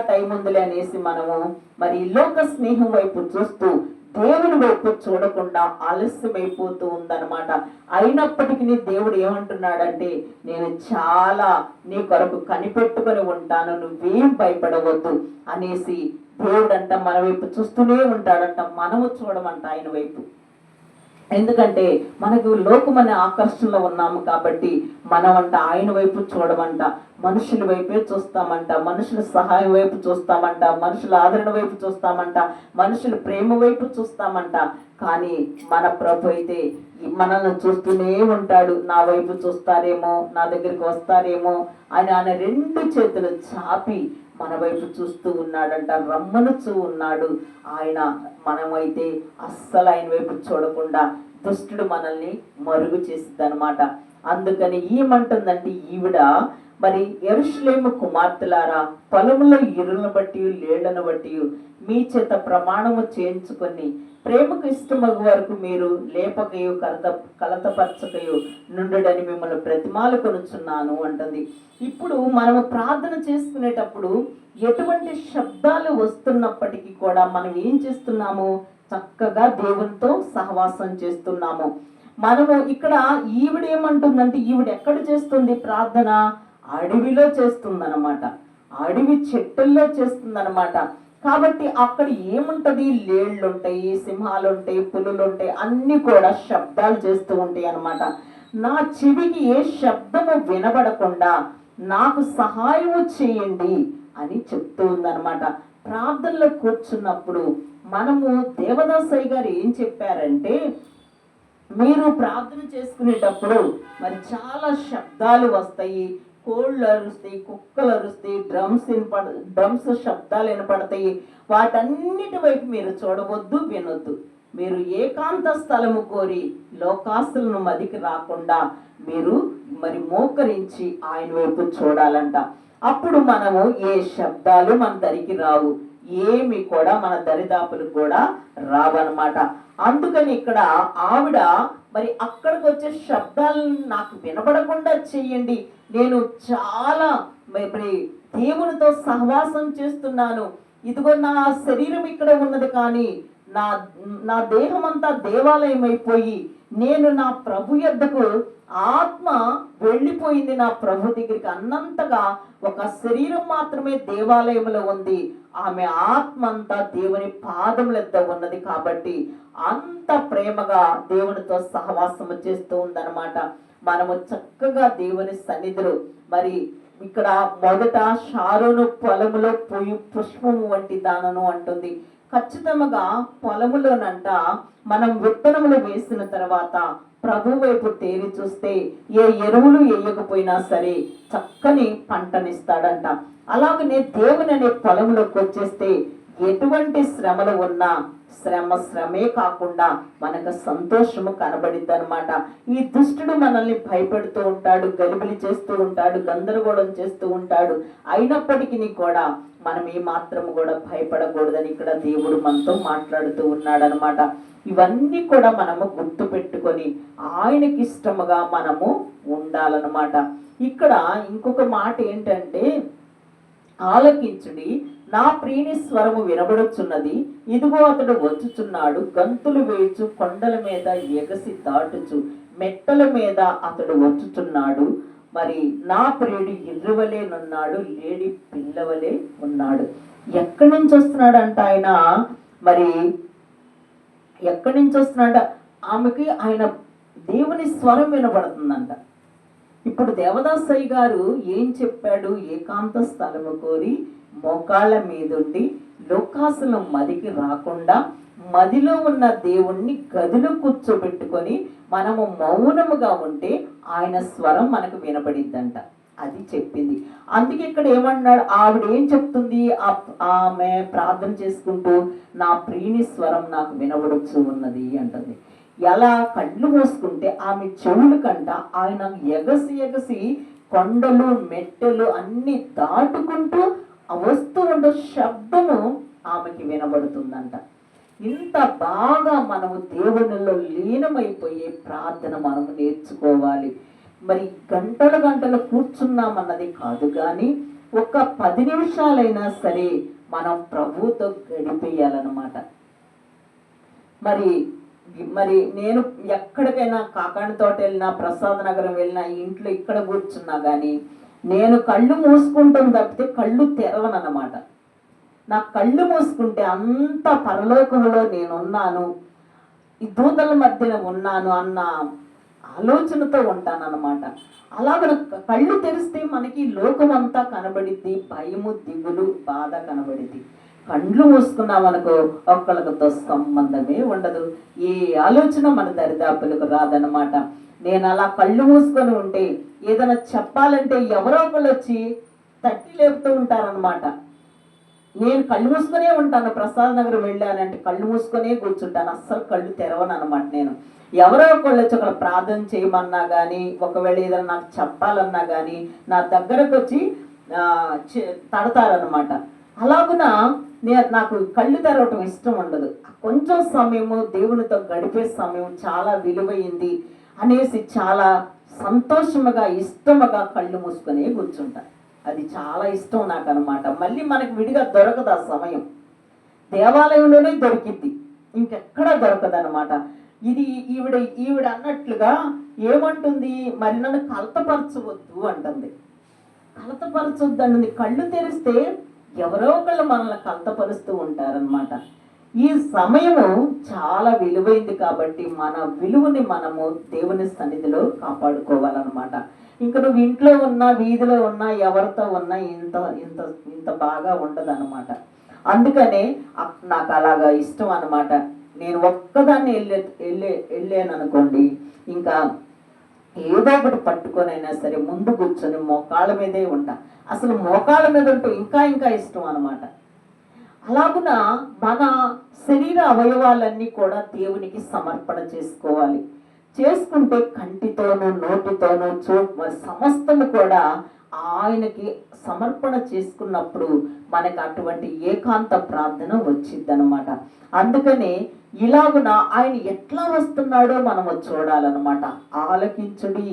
టైం ఉందిలే అనేసి మనము మరి లోక స్నేహం వైపు చూస్తూ దేవుని వైపు చూడకుండా ఆలస్యమైపోతూ ఉందన్నమాట. అయినప్పటికీ దేవుడు ఏమంటున్నాడంటే, నేను చాలా నీ కొరకు కనిపెట్టుకొని ఉంటాను, నువ్వేం భయపడవద్దు అనేసి దేవుడంట మన వైపు చూస్తూనే ఉంటాడంట. మనము చూడమంట ఆయన వైపు. ఎందుకంటే మనకు లోకమనే ఆకర్షణలో ఉన్నాము కాబట్టి మనమంట ఆయన వైపు చూడమంట. మనుషుల వైపే చూస్తామంట, మనుషుల సహాయం వైపు చూస్తామంట, మనుషుల ఆదరణ వైపు చూస్తామంట, మనుషుల ప్రేమ వైపు చూస్తామంట. కానీ మన ప్రభు అయితే మనల్ని చూస్తూనే ఉంటాడు. నా వైపు చూస్తారేమో, నా దగ్గరికి వస్తారేమో అని ఆయన రెండు చేతులు చాపి మన వైపు చూస్తూ ఉన్నాడంట, రమ్మనుచూ ఉన్నాడు ఆయన. మనమైతే అస్సలు ఆయన వైపు చూడకుండా దుష్టుడు మనల్ని మరుగు చేసిద్ది అనమాట. అందుకని ఏమంటుందంటే ఈవిడ, మరి యెరూషలేము కుమార్తెలారా, పొలములో ఇరులను బట్టి లేళ్లను బట్టి మీ చేత ప్రమాణము చేయించుకొని ప్రేమకు ఇష్టమగు వరకు మీరు లేపకయు కలతపరచకయు నుండుడని మిమ్మల్ని బ్రతిమాలు కొనుచున్నాను అంటుంది. ఇప్పుడు మనము ప్రార్థన చేసుకునేటప్పుడు ఎటువంటి శబ్దాలు వస్తున్నప్పటికీ కూడా మనం ఏం చేస్తున్నాము? చక్కగా దేవునితో సహవాసం చేస్తున్నాము. మనము ఇక్కడ ఈవిడేమంటుందంటే, ఈవిడ ఎక్కడ చేస్తుంది ప్రార్థన? అడవిలో చేస్తుందన్నమాట, అడవి చెట్టుల్లో చేస్తుందన్నమాట. కాబట్టి అక్కడ ఏముంటది? లేళ్ళు ఉంటాయి, సింహాలు ఉంటాయి, పులులు ఉంటాయి, అన్ని కూడా శబ్దాలు చేస్తూ ఉంటాయి అన్నమాట. నా చెవికి ఏ శబ్దము వినబడకుండా నాకు సహాయము చేయండి అని చెప్తూ ఉందన్నమాట. ప్రార్థనలో కూర్చున్నప్పుడు మనము దేవదాసయ్య గారు ఏం చెప్పారంటే, మీరు ప్రార్థన చేసుకునేటప్పుడు మరి చాలా శబ్దాలు వస్తాయి, కోళ్ళు అరుస్తాయి, కుక్కలు అరుస్తాయి, డ్రమ్స్ శబ్దాలు వినపడతాయి. వాటన్నిటి వైపు మీరు చూడవద్దు, వినొద్దు. మీరు ఏకాంత స్థలము కోరి లోకాస్తులను మదికి రాకుండా మీరు మరి మోకరించి ఆయన వైపు చూడాలంట. అప్పుడు మనము ఏ శబ్దాలు మన దరికి రావు, ఏమి కూడా మన దరిదాపులకు కూడా రావన్నమాట. అందుకని ఇక్కడ ఆవిడ మరి అక్కడికి వచ్చే శబ్దాలను నాకు వినపడకుండా చేయండి, నేను చాలా మరి దేవునితో సహవాసం చేస్తున్నాను, ఇదిగో నా శరీరం ఇక్కడ ఉన్నది కానీ నా దేహం అంతా దేవాలయం అయిపోయి నేను నా ప్రభు యొద్దకు ఆత్మ వెళ్ళిపోయింది, నా ప్రభు దగ్గరికి అన్నంతగా ఒక శరీరం మాత్రమే దేవాలయంలో ఉంది, ఆమె ఆత్మ అంతా దేవుని పాదములెద్ద ఉన్నది. కాబట్టి అంత ప్రేమగా దేవునితో సహవాసము చేస్తూ ఉందన్నమాట. మనము చక్కగా దేవుని సన్నిధిలో మరి ఇక్కడ మొదట షారోను పొలములో పోయి పుష్పము వంటి దానను అంటుంది. ఖచ్చితంగా పొలములోనంట మనం విత్తనములు వేసిన తర్వాత ప్రభు వైపు తేరి చూస్తే ఏ ఎరువులు వేయకపోయినా సరే చక్కని పంటనిస్తాడంట. అలాగనే దేవుని అనే పొలంలోకి వచ్చేస్తే ఎటువంటి శ్రమలు ఉన్నా శ్రమే కాకుండా మనకు సంతోషము కనబడిద్ది అనమాట. ఈ దుష్టుడు మనల్ని భయపెడుతూ ఉంటాడు, గలిబిలి చేస్తూ ఉంటాడు, గందరగోళం చేస్తూ ఉంటాడు. అయినప్పటికీ కూడా మనం ఏ మాత్రం కూడా భయపడకూడదని ఇక్కడ దేవుడు మనతో మాట్లాడుతూ ఉన్నాడు అనమాట. ఇవన్నీ కూడా మనము గుర్తు పెట్టుకొని ఆయనకి ఇష్టముగా మనము ఉండాలన్నమాట. ఇక్కడ ఇంకొక మాట ఏంటంటే, ఆలకించుడి, నా ప్రియుని స్వరము వినబడుచున్నది, ఇదిగో అతడు వచ్చుచున్నాడు, గంతులు వేయచు, కొండల మీద ఎగసి దాటుచు, మెట్టల మీద అతడు వచ్చుచున్నాడు. మరి నా ప్రియుడు ఎర్రవలేనున్నాడు, లేడి పిల్లవలే ఉన్నాడు. ఎక్కడి నుంచి వస్తున్నాడంట ఆయన? మరి ఎక్కడి నుంచి వస్తున్నాడంట? ఆమెకి ఆయన దేవుని స్వరం వినబడుతుందంట. ఇప్పుడు దేవదాసయ్య గారు ఏం చెప్పాడు? ఏకాంత స్థలము కోరి మోకాళ్ళ మీదుండి లోకాసుల మదికి రాకుండా మదిలో ఉన్న దేవుణ్ణి గదిలో కూర్చోబెట్టుకొని మనము మౌనముగా ఉంటే ఆయన స్వరం మనకు వినబడిద్దంట. అది చెప్పింది. అందుకే ఇక్కడ ఏమన్నాడు? ఆవిడ ఏం చెప్తుంది? ఆమె ప్రార్థన చేసుకుంటూ నా ప్రియుని స్వరం నాకు వినబడుచు ఉన్నది అంటుంది. ఎలా? కళ్ళు మూసుకుంటే ఆమె చెవులు కంట ఆయన ఎగసి ఎగసి కొండలు మెట్టెలు అన్ని దాటుకుంటూ వస్తూ ఉండే శబ్దము ఆమెకి వినబడుతుందంట. ఇంత బాగా మనము దేవునిలో లీనమైపోయే ప్రార్థన మనము నేర్చుకోవాలి. మరి గంటలు గంటలు కూర్చున్నామన్నది కాదు, కానీ ఒక 10 నిమిషాలైనా సరే మనం ప్రభువుతో గడిపేయాలన్నమాట. మరి నేను ఎక్కడికైనా కాకాని తోట వెళ్ళినా, ప్రసాద్ నగరం వెళ్ళినా, ఇంట్లో ఇక్కడ కూర్చున్నా కానీ నేను కళ్ళు మూసుకుంటాను తప్పితే కళ్ళు తెరవనన్నమాట. నా కళ్ళు మూసుకుంటే అంత పరలోకంలో నేనున్నాను, ఈ దూతల మధ్యన ఉన్నాను అన్న ఆలోచనతో ఉంటానన్నమాట. అలాగ కళ్ళు తెరిస్తే మనకి లోకం అంతా కనబడిద్ది, భయము, దిగులు, బాధ కనబడిద్ది. కళ్ళు మూసుకున్నామనుకో ఒక్కళ్ళతో సంబంధమే ఉండదు, ఏ ఆలోచన మన దరిదాపులకు రాదనమాట. నేను అలా కళ్ళు మూసుకొని ఉంటే ఏదైనా చెప్పాలంటే ఎవరో ఒకళ్ళు వచ్చి తట్టి లేపుతూ ఉంటారనమాట. నేను కళ్ళు మూసుకొనే ఉంటాను. ప్రసాద్ నగర్ వెళ్ళానంటే కళ్ళు మూసుకొనే కూర్చుంటాను, అస్సలు కళ్ళు తెరవను అనమాట. నేను ఎవరో ఒకళ్ళు వచ్చి అక్కడ ప్రార్థన చేయమన్నా కానీ, ఒకవేళ ఏదైనా నాకు చెప్పాలన్నా కానీ నా దగ్గరకు వచ్చి తడతారనమాట. అలాగున నాకు కళ్ళు తెరవటం ఇష్టం ఉండదు. కొంచెం సమయము దేవునితో గడిపే సమయం చాలా విలువైంది అనేసి చాలా సంతోషముగా ఇష్టముగా కళ్ళు మూసుకొని కూర్చుంటా. అది చాలా ఇష్టం నాకు అనమాట. మళ్ళీ మనకు విడిగా దొరకదు ఆ సమయం, దేవాలయంలోనే దొరికిద్ది, ఇంకెక్కడా దొరకదు అనమాట. ఇది ఈవిడ అన్నట్లుగా ఏమంటుంది? మరి నన్ను కలతపరచవద్దు అంటుంది. కలతపరచొద్దు అంటుంది. కళ్ళు తెరిస్తే ఎవరో ఒకళ్ళు మనల్ని కలతపరుస్తూ ఉంటారనమాట. ఈ సమయము చాలా విలువైంది కాబట్టి మన విలువని మనము దేవుని సన్నిధిలో కాపాడుకోవాలన్నమాట. ఇంకా నువ్వు ఇంట్లో ఉన్నా, వీధిలో ఉన్నా, ఎవరితో ఉన్నా ఇంత ఇంత ఇంత బాగా ఉండదు అనమాట. అందుకనే నాకు అలాగా ఇష్టం అనమాట. నేను ఒక్కదాన్ని వెళ్ళాను అనుకోండి, ఇంకా ఏదో ఒకటి పట్టుకొని అయినా సరే ముందు కూర్చొని మోకాళ్ళ మీదే ఉంటా. అసలు మోకాళ్ళ మీద ఉంటే ఇంకా ఇంకా ఇష్టం అనమాట. అలాగున మన శరీర అవయవాలన్నీ కూడా దేవునికి సమర్పణ చేసుకోవాలి. చేసుకుంటే కంటితోనూ నోటితోనూ సమస్తము కూడా ఆయనకి సమర్పణ చేసుకున్నప్పుడు మనకు అటువంటి ఏకాంత ప్రార్థన వచ్చిద్దనమాట. అందుకనే ఇలాగున ఆయన ఎట్లా వస్తున్నాడో మనము చూడాలన్నమాట. ఆలకించుడి,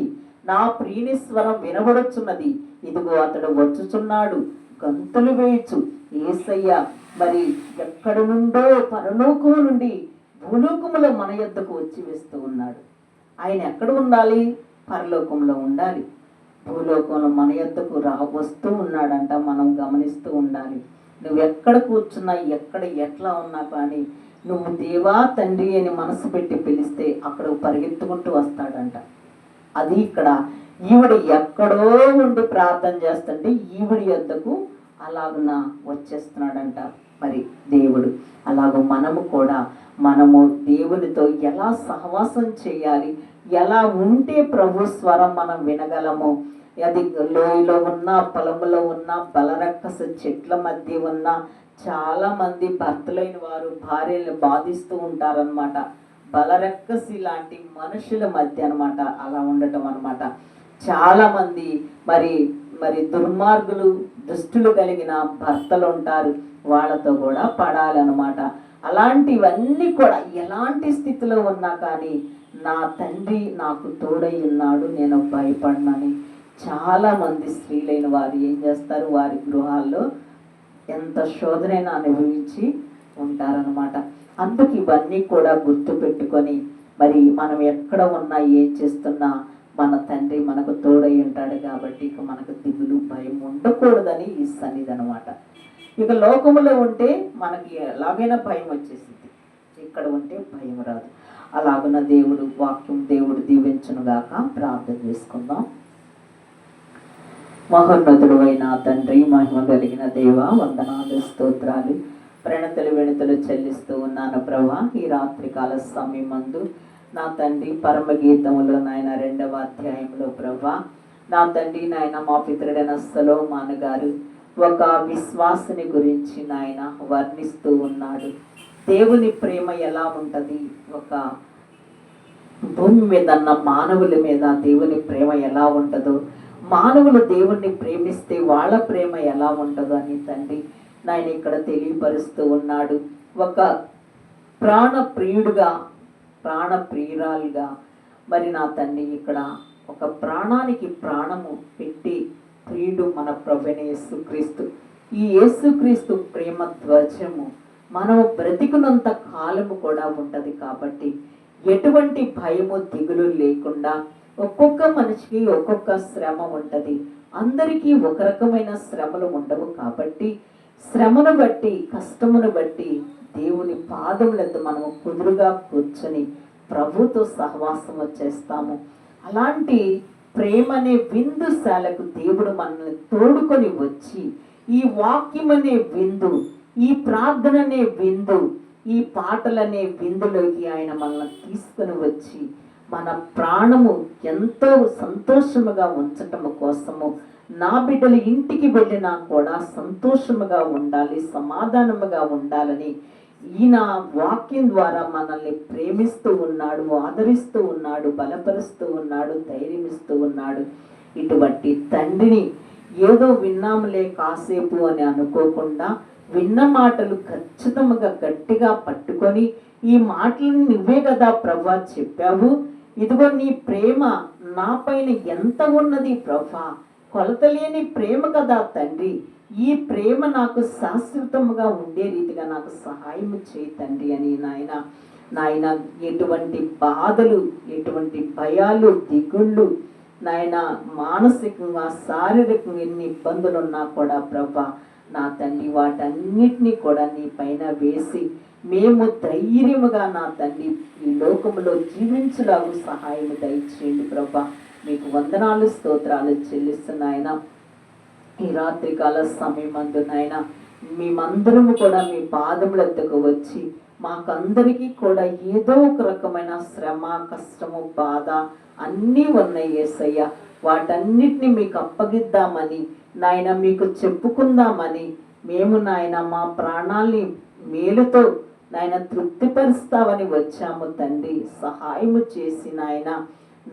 నా ప్రియుని స్వరం వినబడుచున్నది, ఇదిగో అతడు వచ్చుచున్నాడు, గంతులు వేయచ్చు. యేసయ్య మరి ఎక్కడి నుండో పరలోకము నుండి భూలోకములో మన యొద్దకు వచ్చి వేస్తూ ఉన్నాడు. ఆయన ఎక్కడ ఉండాలి? పరలోకంలో ఉండాలి. భూలోకంలో మన యొద్దకు వస్తూ ఉన్నాడంట. మనం గమనిస్తూ ఉండాలి. నువ్వు ఎక్కడ కూర్చున్నా, ఎక్కడ ఎట్లా ఉన్నా కానీ నువ్వు దేవా తండ్రి అని మనసు పెట్టి పిలిస్తే అక్కడ పరిగెత్తుకుంటూ వస్తాడంట. అది ఇక్కడ ఈవిడ ఎక్కడో ఉండి ప్రార్థన చేస్తుంటే ఈవిడి యొద్దకు అలాగున వచ్చేస్తున్నాడంట మరి దేవుడు. అలాగూ మనము కూడా మనము దేవునితో ఎలా సహవాసం చేయాలి, ఎలా ఉంటే ప్రభు స్వరం మనం వినగలము. అది లోయలో ఉన్న, పొలంలో ఉన్న, బలరక్కస చెట్ల మధ్య ఉన్న చాలా మంది భర్తలైన వారు భార్యలు బాధిస్తూ ఉంటారనమాట. బలరక్కసి లాంటి మనుషుల మధ్య అనమాట అలా ఉండటం అనమాట. చాలా మంది మరి మరి దుర్మార్గులు, దుష్టులు కలిగిన భర్తలు ఉంటారు, వాళ్ళతో కూడా పడాలన్నమాట. అలాంటివన్నీ కూడా ఎలాంటి స్థితిలో ఉన్నా కానీ నా తండ్రి నాకు తోడై ఉన్నాడు, నేను భయపడినని చాలా మంది స్త్రీలైన వారు ఏం చేస్తారు, వారి గృహాల్లో ఎంత శోధనైనా అనుభవించి ఉంటారనమాట. అందుకు ఇవన్నీ కూడా గుర్తు పెట్టుకొని మరి మనం ఎక్కడ ఉన్నా ఏం చేస్తున్నా మన తండ్రి మనకు తోడై ఉంటాడు కాబట్టి ఇక మనకు దిగులు భయం ఉండకూడదని ఈ సన్నిధి అనమాట. ఇక లోకములో ఉంటే మనకి ఎలాగైనా భయం వచ్చేసింది, ఇక్కడ ఉంటే భయం రాదు. అలాగున్న దేవుడు వాక్యం దేవుడు దీవించునుగాక. ప్రార్థన చేసుకుందాం. మహోన్నతుడు అయిన తండ్రి, మహిమ కలిగిన దేవ, వందనాలు స్తోత్రాలు ప్రణతలు వెణుతలు చెల్లిస్తూ ఉన్నాను ప్రభా. ఈ రాత్రికాల సమయమందు నా తండ్రి పరమగీతములో నాయన 2వ అధ్యాయంలో ప్రభా, నా తండ్రి నాయన మా పితరుడైన సొలొమోను గారు ఒక విశ్వాసుని గురించి నాయన వర్ణిస్తూ ఉన్నాడు. దేవుని ప్రేమ ఎలా ఉంటుంది, ఒక భూమి మీద ఉన్న మానవుల మీద దేవుని ప్రేమ ఎలా ఉంటుందో, మానవులు దేవుణ్ణి ప్రేమిస్తే వాళ్ళ ప్రేమ ఎలా ఉంటుందో అని తండ్రి నాయన ఇక్కడ తెలియపరుస్తూ ఉన్నాడు. ఒక ప్రాణ ప్రియుడుగా, ప్రాణ ప్రియురాలుగా మరి నా తండ్రి ఇక్కడ ఒక ప్రాణానికి ప్రాణము పెట్టి ప్రియుడు మన ప్రభువైన యేసుక్రీస్తు. ఈ యేసుక్రీస్తు ప్రేమ ధ్వజము మనం బ్రతికున్నంత కాలము కూడా ఉంటుంది కాబట్టి ఎటువంటి భయము దిగులు లేకుండా, ఒక్కొక్క మనిషికి ఒక్కొక్క శ్రమ ఉంటుంది, అందరికీ ఒక రకమైన శ్రమలు ఉండవు కాబట్టి శ్రమను బట్టి, కష్టమును బట్టి దేవుని పాదములందు మనము కుదురుగా కూర్చొని ప్రభుతో సహవాసము చేస్తాము. అలాంటి ప్రేమ అనే విందుశాలకు దేవుడు మనల్ని తోడుకొని వచ్చి ఈ వాక్యం అనే విందు, ఈ ప్రార్థన అనే విందు, ఈ పాటలనే విందులోకి ఆయన మనల్ని తీసుకొని వచ్చి మన ప్రాణము ఎంతో సంతోషముగా ఉంచటము కోసము, నా బిడ్డలు ఇంటికి వెళ్ళినా కూడా సంతోషముగా ఉండాలి, సమాధానముగా ఉండాలని ఈయన వాక్యం ద్వారా మనల్ని ప్రేమిస్తూ ఉన్నాడు, ఆదరిస్తూ ఉన్నాడు, బలపరుస్తూ ఉన్నాడు, ధైర్యమిస్తూ ఉన్నాడు. ఇటువంటి తండ్రిని ఏదో విన్నాములే కాసేపు అని అనుకోకుండా విన్న మాటలు ఖచ్చితంగా గట్టిగా పట్టుకొని, ఈ మాటలను నువ్వే కదా ప్రభా చెప్పావు, ఇదిగో నీ ప్రేమ నా పైన ఎంత ఉన్నది ప్రభా, కొలతలేని ప్రేమ కదా తండ్రి, ఈ ప్రేమ నాకు శాశ్వతముగా ఉండే రీతిగా నాకు సహాయం చేయి తండ్రి అని నాయన ఎటువంటి బాధలు, ఎటువంటి భయాలు, దిగుళ్ళు నాయన మానసికంగా, శారీరకంగా ఎన్ని ఇబ్బందులు ఉన్నా కూడా ప్రభా నా తండ్రి వాటన్నిటినీ కూడా నీ పైన వేసి మేము ధైర్యముగా నా తండ్రి ఈ లోకములో జీవించలాగు సహాయం దయచేయండి ప్రభా. మీకు వందనాలు స్తోత్రాలు చెల్లిస్తున్నాయన. ఈ రాత్రికాల సమయమందు నాయన మేమందరము కూడా మీ పాదములెద్దకు వచ్చి మాకందరికీ కూడా ఏదో ఒక రకమైన శ్రమ, కష్టము, బాధ అన్నీ ఉన్నాయి యేసయ్య. వాటన్నిటిని మీకు అప్పగిద్దామని నాయన, మీకు చెప్పుకుందామని మేము నాయన మా ప్రాణాల్ని మేలుతో నాయన తృప్తిపరుస్తావని వచ్చాము తండ్రి. సహాయము చేసి నాయన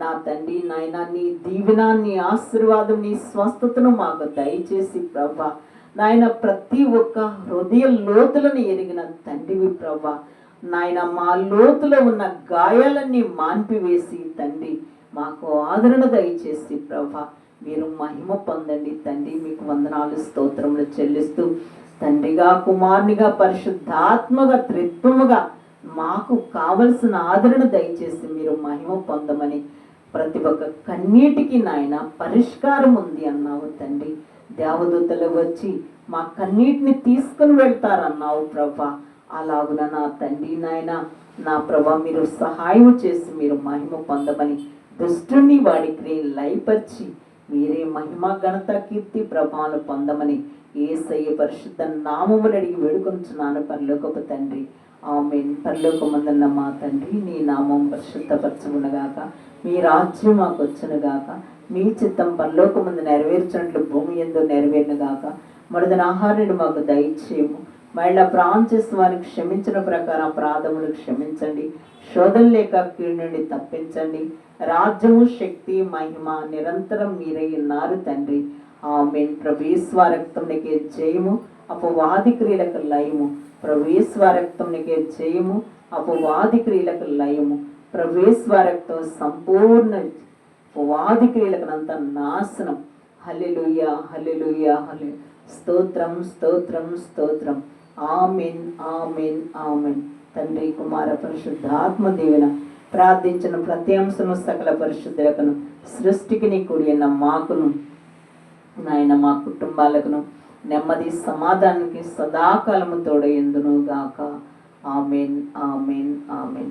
నా తండ్రి నాయన నీ దీవెన, నీ ఆశీర్వాదం, నీ స్వస్థతను మాకు దయచేసి ప్రభా నాయన ప్రతి ఒక్క హృదయ లోతులను ఎరిగిన తండ్రివి ప్రభా నాయన మా లోతులో ఉన్న గాయాలన్నీ మాన్పివేసి తండ్రి మాకు ఆదరణ దయచేసి ప్రభా మీరు మహిమ పొందండి తండ్రి. మీకు వందనాలు స్తోత్రములు చెల్లిస్తూ తండ్రిగా, కుమారునిగా, పరిశుద్ధాత్మగా, త్రిత్వముగా మాకు కావలసిన ఆదరణ దయచేసి మీరు మహిమ పొందమని, ప్రతి ఒక్క కన్నీటికి నాయన పరిష్కారం ఉంది అన్నావు తండ్రి. దేవదూతలు వచ్చి మా కన్నీటిని తీసుకుని వెళ్తారన్నావు ప్రభా. అలాగున నా తండ్రి నాయన నా ప్రభా మీరు సహాయం చేసి మీరు మహిమ పొందమని, దుష్టుని వాడి క్రియలు లయపరిచి మీరే మహిమ, ఘనత, కీర్తి, ప్రభావాలు పొందమని యేసయ్య పరిశుద్ధ నామములు అడిగి వేడుకొనుచున్నాను పరలోకపు తండ్రి. ఆమేన్. ఆమేన్. పరలోకమందున్న మా తండ్రి, నీ నామం పరిశుద్ధపరచుకునగాక, మీ రాజ్యం మాకు వచ్చునుగాక, మీ చిత్తం పరలోకమందు నెరవేర్చినట్లు భూమి యందు నెరవేరునుగాక. మొదటి ఆహారుడు మాకు దయచేయము, మళ్ళీ అపరాధం చేసిన వారికి క్షమించిన ప్రకారం అపరాధములు క్షమించండి, శోధన లేక కీడు నుండి తప్పించండి. రాజ్యము, శక్తి, మహిమ నిరంతరం మీరై ఉన్నారు తండ్రి. ఆమేన్. ప్రభు యేసు రక్తం నీకే జయము, అపవాది క్రియలకు లయము. ప్రభు యేసు రక్తం నీకే జయము, అపవాది క్రియలకు లయము. ప్రభు యేసు రక్తం సంపూర్ణ అపవాది క్రియలకునంత నాశనం. హల్లెలూయా, హల్లెలూయా, హల్లెలూయా. స్తోత్రం, స్తోత్రం, స్తోత్రం. ఆమేన్, ఆమేన్, ఆమేన్. తండ్రి, కుమార, పరిశుద్ధాత్మ దీవెన ప్రార్థించిన ప్రతి అంశము సకల పరిశుద్ధులకును, సృష్టికి నీ కూడి ఉన్న మాకును, నాయన మా కుటుంబాలకును నెమ్మది సమాధానానికి సదాకాలము తోడయందును గాక. ఆమేన్, ఆమేన్, ఆమేన్.